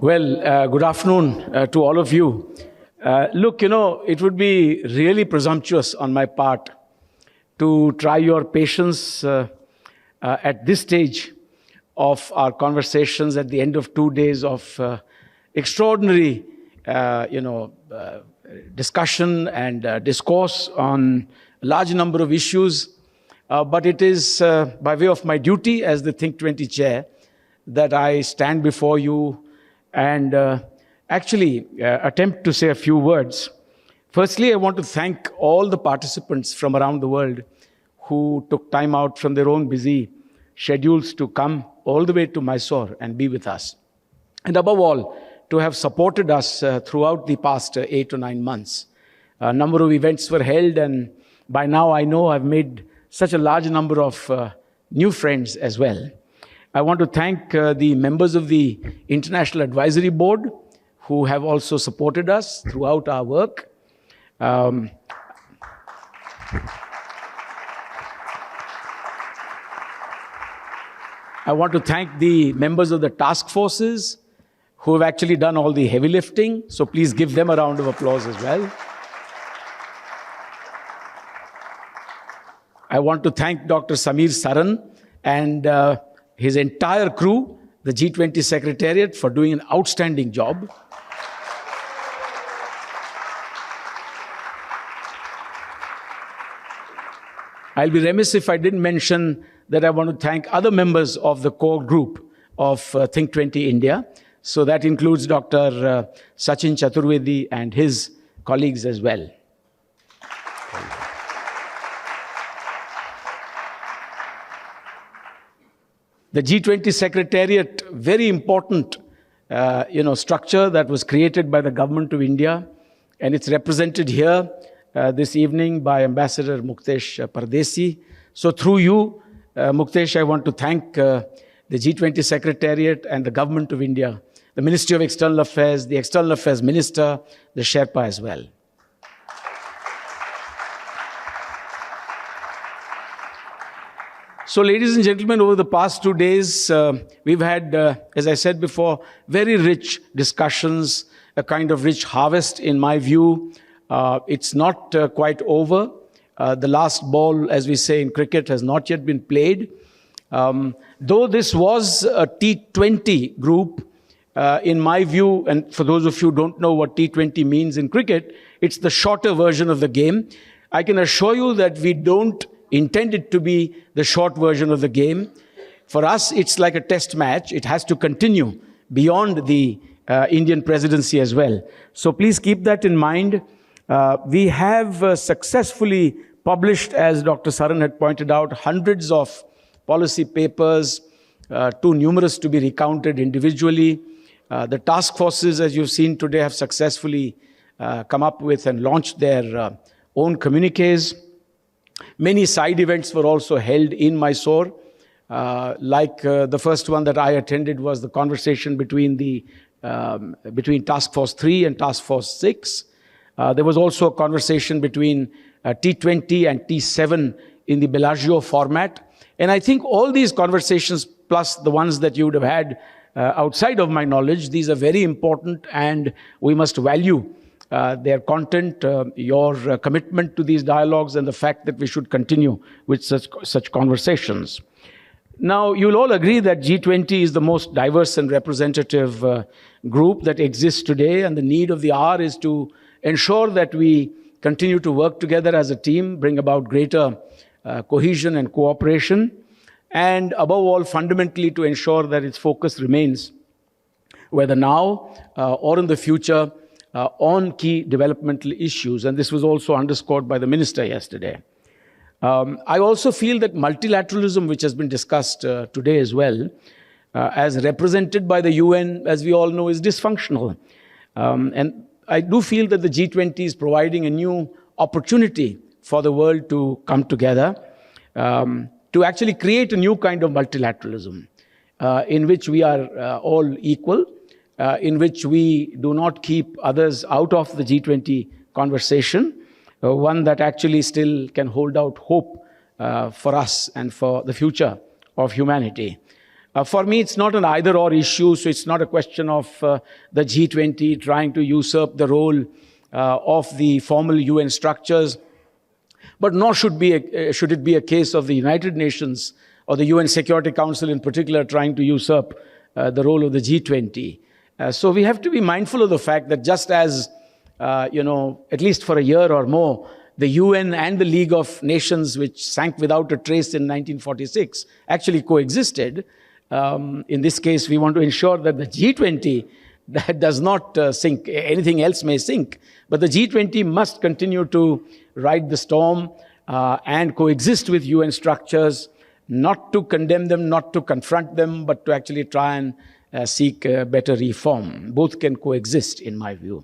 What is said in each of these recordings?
Good afternoon to all of you. Look, it would be really presumptuous on my part to try your patience at this stage of our conversations at the end of 2 days of extraordinary, discussion and discourse on a large number of issues. But it is by way of my duty as the Think20 chair that I stand before you and attempt to say a few words. Firstly, I want to thank all the participants from around the world who took time out from their own busy schedules to come all the way to Mysuru and be with us. And above all, to have supported us throughout the past 8 to 9 months. A number of events were held, and by now I know I've made such a large number of new friends as well. I want to thank the members of the International Advisory Board who have also supported us throughout our work. I want to thank the members of the task forces who have actually done all the heavy lifting. So please give them a round of applause as well. I want to thank Dr. Samir Saran and his entire crew, the G20 Secretariat, for doing an outstanding job. I'll be remiss if I didn't mention that I want to thank other members of the core group of Think20 India. So that includes Dr. Sachin Chaturvedi and his colleagues as well. The G20 Secretariat, very important structure that was created by the Government of India, and it's represented here this evening by Ambassador Muktesh Pardesi. So through you, Muktesh, I want to thank the G20 Secretariat and the Government of India, the Ministry of External Affairs, the External Affairs Minister, the Sherpa as well. So, ladies and gentlemen, over the past 2 days, we've had, as I said before, very rich discussions, a kind of rich harvest in my view. It's not quite over. The last ball, as we say in cricket, has not yet been played. Though this was a T20 group, in my view, and for those of you who don't know what T20 means in cricket, it's the shorter version of the game. I can assure you that we don't intend it to be the short version of the game. For us, it's like a test match. It has to continue beyond the Indian presidency as well. So please keep that in mind. We have successfully published, as Dr. Saran had pointed out, hundreds of policy papers, too numerous to be recounted individually. The task forces, as you've seen today, have successfully come up with and launched their own communiques. Many side events were also held in Mysuru. The first one that I attended was the conversation between Task Force 3 and Task Force 6. There was also a conversation between T20 and T7 in the Bellagio format. And I think all these conversations, plus the ones that you would have had outside of my knowledge, these are very important, and we must value their content, your commitment to these dialogues, and the fact that we should continue with such conversations. Now, you'll all agree that G20 is the most diverse and representative group that exists today, and the need of the hour is to ensure that we continue to work together as a team, bring about greater cohesion and cooperation, and above all, fundamentally, to ensure that its focus remains, whether now or in the future, on key developmental issues. And this was also underscored by the minister yesterday. I also feel that multilateralism, which has been discussed today as well, as represented by the UN, as we all know, is dysfunctional. And I do feel that the G20 is providing a new opportunity for the world to come together, to actually create a new kind of multilateralism, in which we are all equal, in which we do not keep others out of the G20 conversation, one that actually still can hold out hope for us and for the future of humanity. For me, it's not an either-or issue, so it's not a question of the G20 trying to usurp the role of the formal UN structures, but nor should it be a case of the United Nations or the UN Security Council in particular trying to usurp the role of the G20. So we have to be mindful of the fact that just as, at least for a year or more, the UN and the League of Nations, which sank without a trace in 1946, actually coexisted. In this case, we want to ensure that the G20 that does not sink. Anything else may sink, but the G20 must continue to ride the storm and coexist with UN structures, not to condemn them, not to confront them, but to actually try and seek better reform. Both can coexist, in my view.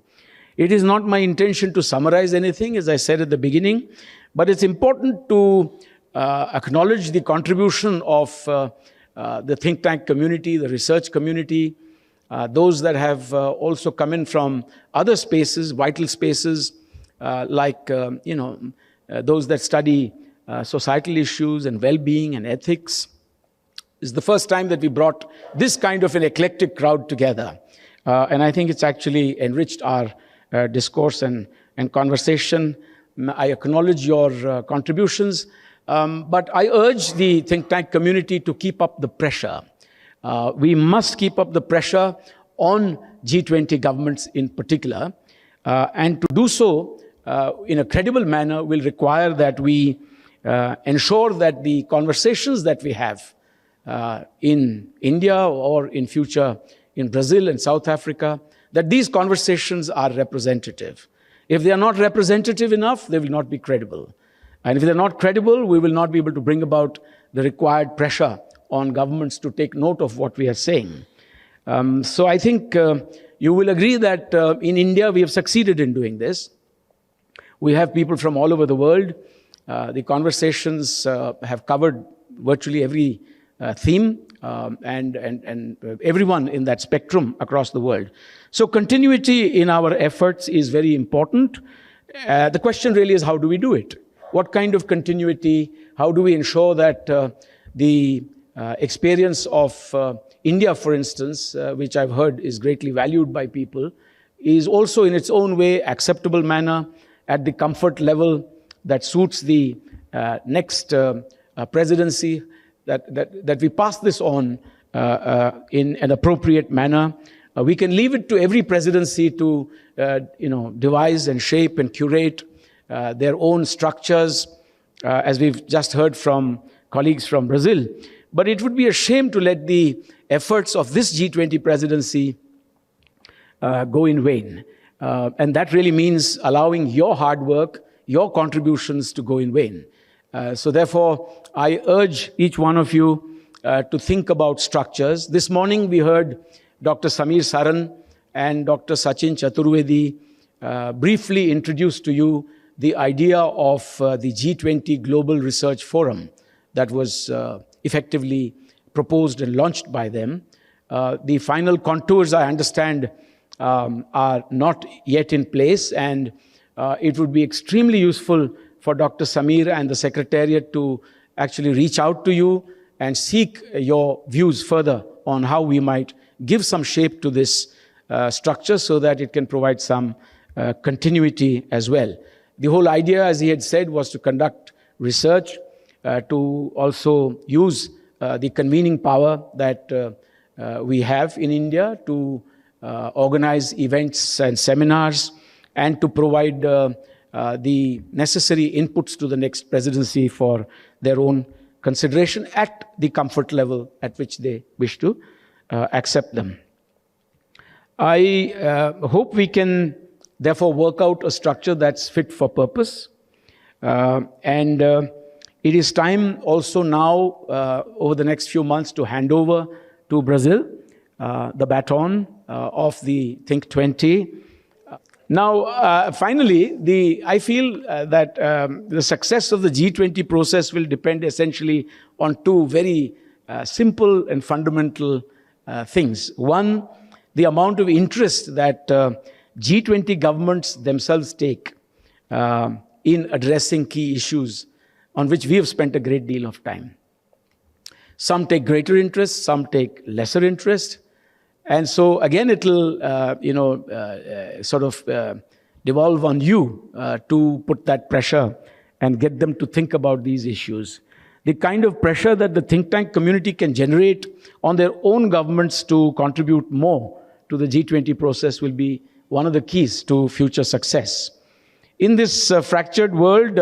It is not my intention to summarize anything, as I said at the beginning, but it's important to acknowledge the contribution of the think tank community, the research community, those that have also come in from other spaces, vital spaces, like those that study societal issues and well-being and ethics. It's the first time that we brought this kind of an eclectic crowd together. And I think it's actually enriched our discourse and conversation. I acknowledge your contributions, but I urge the think tank community to keep up the pressure. We must keep up the pressure on G20 governments in particular, and to do so in a credible manner will require that we ensure that the conversations that we have in India or in future in Brazil and South Africa, that these conversations are representative. If they are not representative enough, they will not be credible. And if they're not credible, we will not be able to bring about the required pressure on governments to take note of what we are saying. So I think you will agree that in India, we have succeeded in doing this. We have people from all over the world. The conversations have covered virtually every theme and everyone in that spectrum across the world. So continuity in our efforts is very important. The question really is, how do we do it? What kind of continuity? How do we ensure that the experience of India, for instance, which I've heard is greatly valued by people, is also in its own way acceptable manner at the comfort level that suits the next presidency, that we pass this on in an appropriate manner. We can leave it to every presidency to devise and shape and curate their own structures, as we've just heard from colleagues from Brazil. But it would be a shame to let the efforts of this G20 presidency go in vain. And that really means allowing your hard work, your contributions to go in vain. So therefore, I urge each one of you to think about structures. This morning we heard Dr. Samir Saran and Dr. Sachin Chaturvedi briefly introduce to you the idea of the G20 Global Research Forum that was effectively proposed and launched by them. The final contours, I understand, are not yet in place, and it would be extremely useful for Dr. Samir and the Secretariat to actually reach out to you and seek your views further on how we might give some shape to this structure so that it can provide some continuity as well. The whole idea, as he had said, was to conduct research, to also use the convening power that we have in India to organize events and seminars, and to provide the necessary inputs to the next presidency for their own consideration at the comfort level at which they wish to accept them. I hope we can therefore work out a structure that's fit for purpose. And it is time also now, over the next few months, to hand over to Brazil the baton of the Think 20. Now, finally, I feel that the success of the G20 process will depend essentially on two very simple and fundamental things. One, the amount of interest that G20 governments themselves take in addressing key issues on which we have spent a great deal of time. Some take greater interest, some take lesser interest. And so again, it'll, devolve on you to put that pressure and get them to think about these issues. The kind of pressure that the think tank community can generate on their own governments to contribute more to the G20 process will be one of the keys to future success. In this fractured world,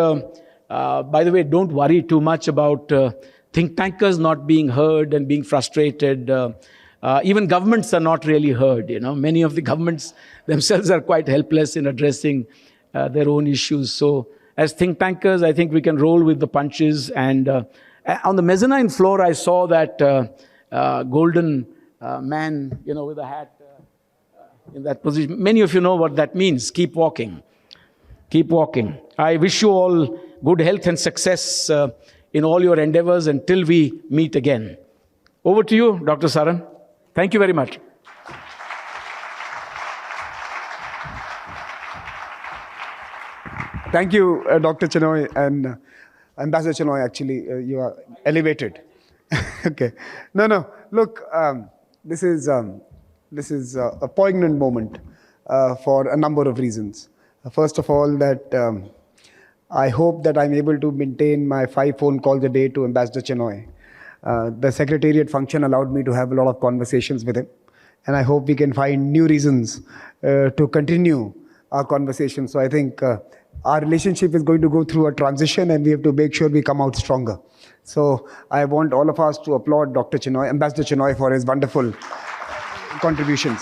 by the way, don't worry too much about think tankers not being heard and being frustrated. Even governments are not really heard. Many of the governments themselves are quite helpless in addressing their own issues. So as think tankers, I think we can roll with the punches. And on the mezzanine floor, I saw that golden man, with a hat in that position. Many of you know what that means. Keep walking. Keep walking. I wish you all good health and success in all your endeavors until we meet again. Over to you, Dr. Saran. Thank you very much. Thank you, Dr. Chinoy and Ambassador Chinoy. Actually, you are elevated. Okay. No. Look, this is a poignant moment for a number of reasons. First of all, that I hope that I'm able to maintain my 5 phone calls a day to Ambassador Chinoy. The Secretariat function allowed me to have a lot of conversations with him. And I hope we can find new reasons to continue our conversation. So I think our relationship is going to go through a transition and we have to make sure we come out stronger. So I want all of us to applaud Dr. Chinoy, Ambassador Chinoy, for his wonderful contributions.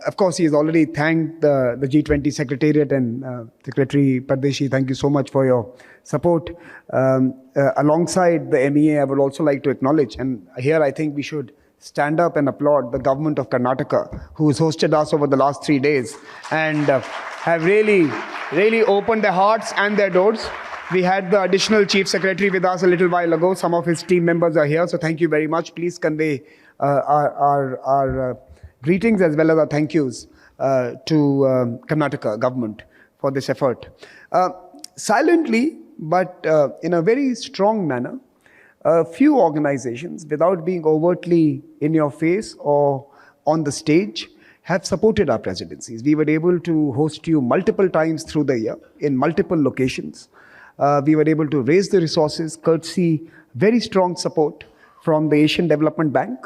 Of course, he has already thanked the G20 Secretariat and Secretary Pardeshi. Thank you so much for your support. Alongside the MEA, I would also like to acknowledge, and here I think we should stand up and applaud the government of Karnataka, who has hosted us over the last 3 days and have really opened their hearts and their doors. We had the additional Chief Secretary with us a little while ago. Some of his team members are here, so thank you very much. Please convey our greetings as well as our thank yous to Karnataka government for this effort. Silently, but in a very strong manner, a few organizations, without being overtly in your face or on the stage, have supported our presidencies. We were able to host you multiple times through the year in multiple locations. We were able to raise the resources, courtesy very strong support from the Asian Development Bank,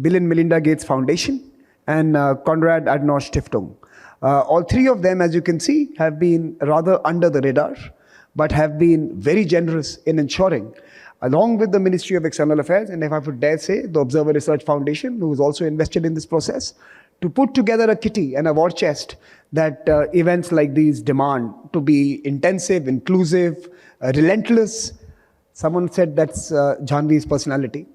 Bill and Melinda Gates Foundation, and Konrad Adenauer Stiftung. All 3 of them, as you can see, have been rather under the radar, but have been very generous in ensuring, along with the Ministry of External Affairs, and if I would dare say, the Observer Research Foundation, who is also invested in this process, to put together a kitty and a war chest that events like these demand, to be intensive, inclusive, relentless. Someone said that's Janvi's personality.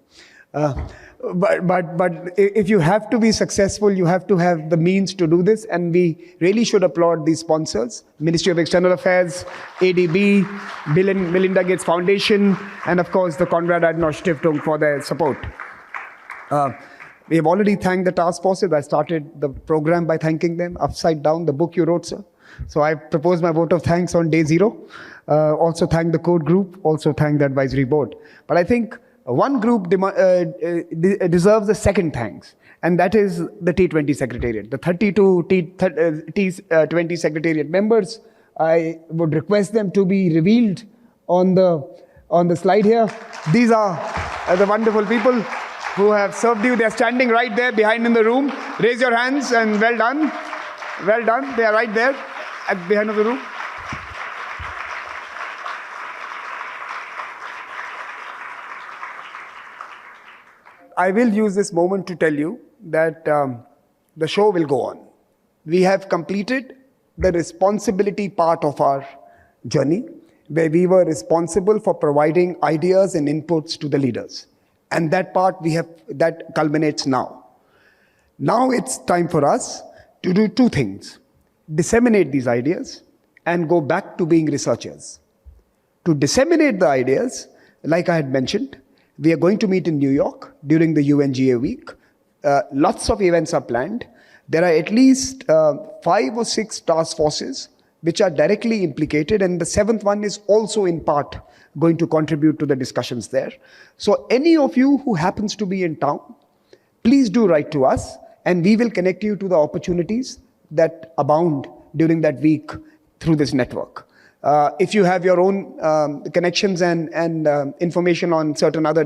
But if you have to be successful, you have to have the means to do this, and we really should applaud these sponsors, Ministry of External Affairs, ADB, Bill and Melinda Gates Foundation, and of course the Konrad Adenauer Stiftung for their support. We have already thanked the task forces. I started the program by thanking them. Upside Down, the book you wrote, sir. So I propose my vote of thanks on day 0. Also thank the code group, also thank the advisory board. But I think one group deserves a second thanks, and that is the T20 Secretariat. The 32 T20 Secretariat members, I would request them to be revealed on the slide here. These are the wonderful people who have served you. They're standing right there behind in the room. Raise your hands and well done. Well done. They are right there at the behind of the room. I will use this moment to tell you that the show will go on. We have completed the responsibility part of our journey, where we were responsible for providing ideas and inputs to the leaders. And that part that culminates now. Now it's time for us to do 2 things: disseminate these ideas and go back to being researchers. To disseminate the ideas, like I had mentioned, we are going to meet in New York during the UNGA week. Lots of events are planned. There are at least 5 or 6 task forces which are directly implicated, and the seventh one is also in part going to contribute to the discussions there. So any of you who happens to be in town, please do write to us, and we will connect you to the opportunities that abound during that week through this network. If you have your own connections and information on certain other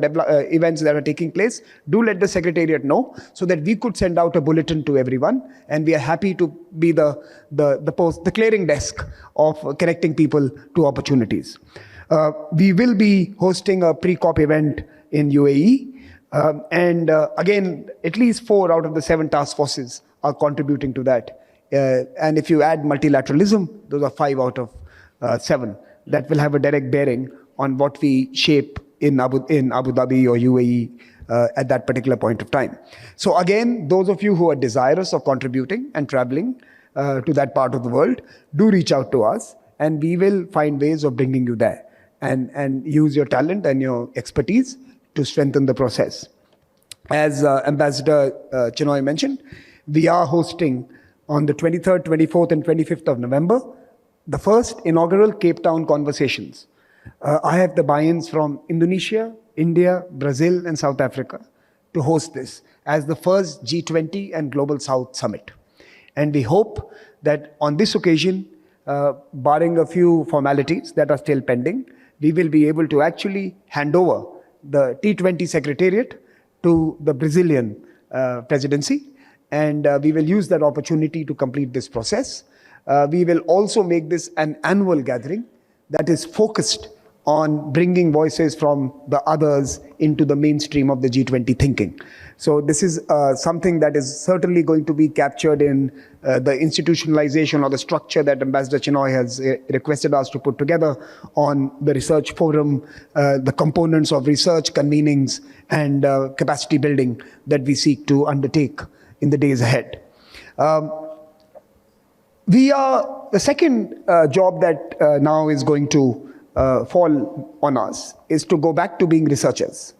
events that are taking place, do let the Secretariat know so that we could send out a bulletin to everyone. And we are happy to be the clearing desk of connecting people to opportunities. We will be hosting a pre-COP event in UAE. Again, at least 4 out of the 7 task forces are contributing to that. And if you add multilateralism, those are 5 out of 7 that will have a direct bearing on what we shape in Abu Dhabi or UAE at that particular point of time. So again, those of you who are desirous of contributing and traveling to that part of the world, do reach out to us, and we will find ways of bringing you there and use your talent and your expertise to strengthen the process. As Ambassador Chinoy mentioned, we are hosting on the 23rd, 24th, and 25th of November the first inaugural Cape Town Conversations. I have the buy-ins from Indonesia, India, Brazil, and South Africa to host this as the first G20 and Global South Summit. And we hope that on this occasion, barring a few formalities that are still pending, we will be able to actually hand over the T20 Secretariat to the Brazilian presidency. And we will use that opportunity to complete this process. We will also make this an annual gathering that is focused on bringing voices from the others into the mainstream of the G20 thinking. So this is something that is certainly going to be captured in the institutionalization or the structure that Ambassador Chinoy has requested us to put together on the research forum, the components of research, convenings, and capacity building that we seek to undertake in the days ahead. The second job that now is going to fall on us is to go back to being researchers.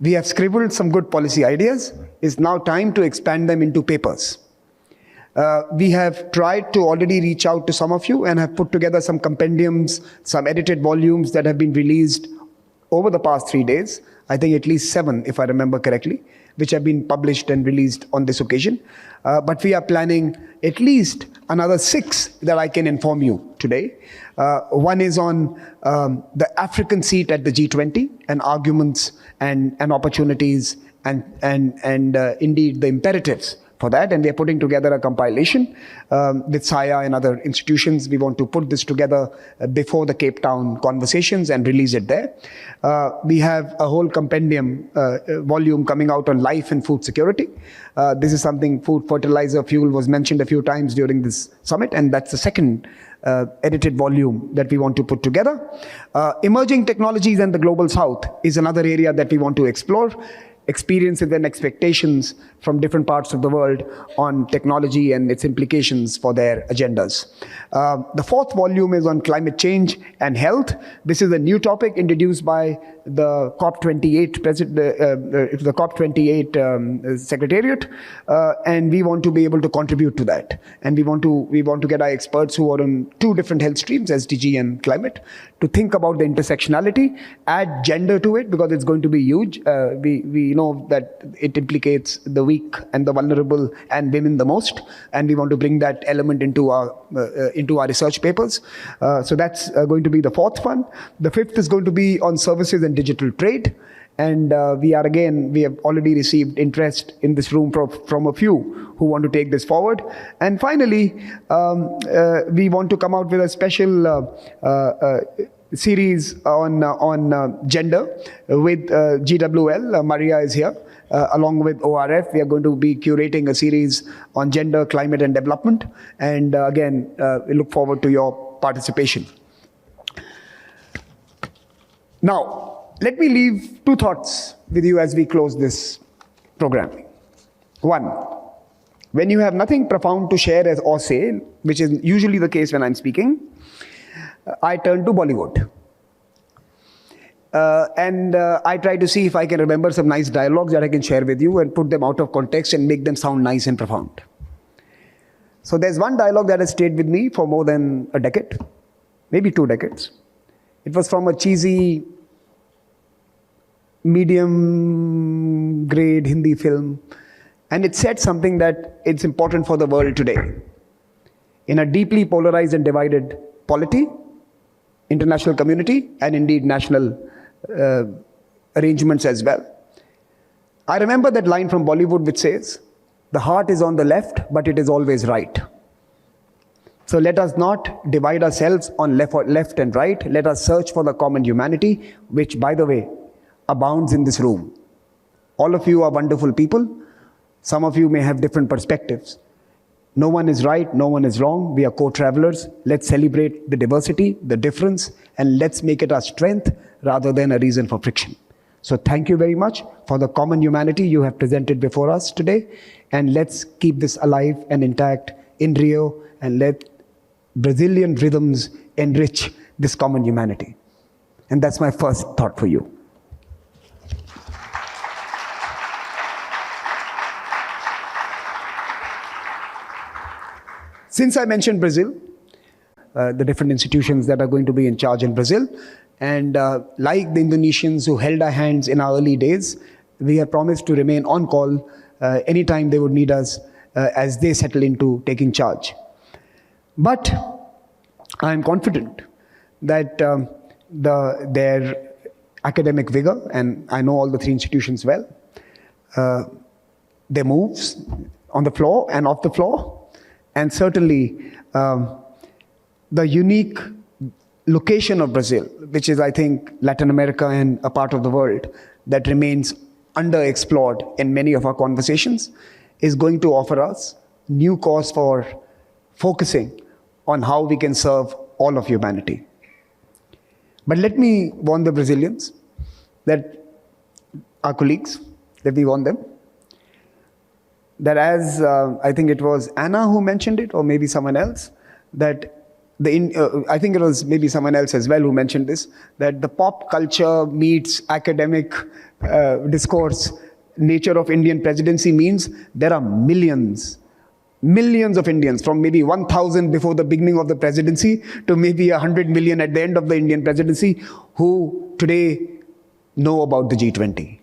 We have scribbled some good policy ideas. It's now time to expand them into papers. We have tried to already reach out to some of you and have put together some compendiums, some edited volumes that have been released over the past 3 days. I think at least 7, if I remember correctly, which have been published and released on this occasion. But we are planning at least another 6 that I can inform you today. One is on the African seat at the G20 and arguments and opportunities and indeed the imperatives for that. And we are putting together a compilation with SAIA and other institutions. We want to put this together before the Cape Town conversations and release it there. We have a whole compendium volume coming out on life and food security. This is something, food, fertilizer, fuel was mentioned a few times during this summit, and that's the second edited volume that we want to put together. Emerging technologies and the Global South is another area that we want to explore. Experiences and expectations from different parts of the world on technology and its implications for their agendas. The 4th volume is on climate change and health. This is a new topic introduced by the COP28 Secretariat, and we want to be able to contribute to that. And we want to get our experts who are on 2 different health streams, SDG and climate, to think about the intersectionality, add gender to it because it's going to be huge. We know that it implicates the weak and the vulnerable and women the most, and we want to bring that element into our research papers. So that's going to be the 4th one. The 5th is going to be on services and digital trade. And we have already received interest in this room from a few who want to take this forward. And finally, we want to come out with a special series on gender with GWL. Maria is here. Along with ORF, we are going to be curating a series on gender, climate, and development. And again, we look forward to your participation. Now, let me leave 2 thoughts with you as we close this program. 1, when you have nothing profound to share or say, which is usually the case when I'm speaking, I turn to Bollywood. I try to see if I can remember some nice dialogues that I can share with you and put them out of context and make them sound nice and profound. So there's one dialogue that has stayed with me for more than a decade, maybe 2 decades. It was from a cheesy, medium grade Hindi film, and it said something that it's important for the world today. In a deeply polarized and divided polity, international community, and indeed national arrangements as well. I remember that line from Bollywood which says, "The heart is on the left, but it is always right." So let us not divide ourselves on left and right. Let us search for the common humanity, which, by the way, abounds in this room. All of you are wonderful people. Some of you may have different perspectives. No one is right, no one is wrong. We are co-travelers. Let's celebrate the diversity, the difference, and let's make it our strength rather than a reason for friction. So thank you very much for the common humanity you have presented before us today. And let's keep this alive and intact in Rio, and let Brazilian rhythms enrich this common humanity. And that's my first thought for you. Since I mentioned Brazil, the different institutions that are going to be in charge in Brazil, and like the Indonesians who held our hands in our early days, we have promised to remain on call anytime they would need us as they settle into taking charge. But I am confident that their academic vigor, and I know all the 3 institutions well, their moves on the floor and off the floor, and certainly the unique location of Brazil, which is, I think, Latin America and a part of the world that remains underexplored in many of our conversations, is going to offer us new cause for focusing on how we can serve all of humanity. But let me warn the Brazilians, that our colleagues, let me warn them, that as I think it was Anna who mentioned it, or maybe someone else, that I think it was maybe someone else as well who mentioned this, that the pop culture meets academic discourse nature of Indian presidency means there are millions of Indians, from maybe 1,000 before the beginning of the presidency to maybe 100 million at the end of the Indian presidency, who today know about the G20.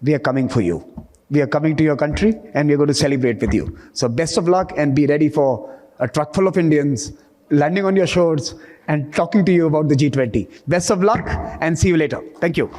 We are coming for you. We are coming to your country, and we are going to celebrate with you. So best of luck, and be ready for a truck full of Indians landing on your shores and talking to you about the G20. Best of luck, and see you later. Thank you.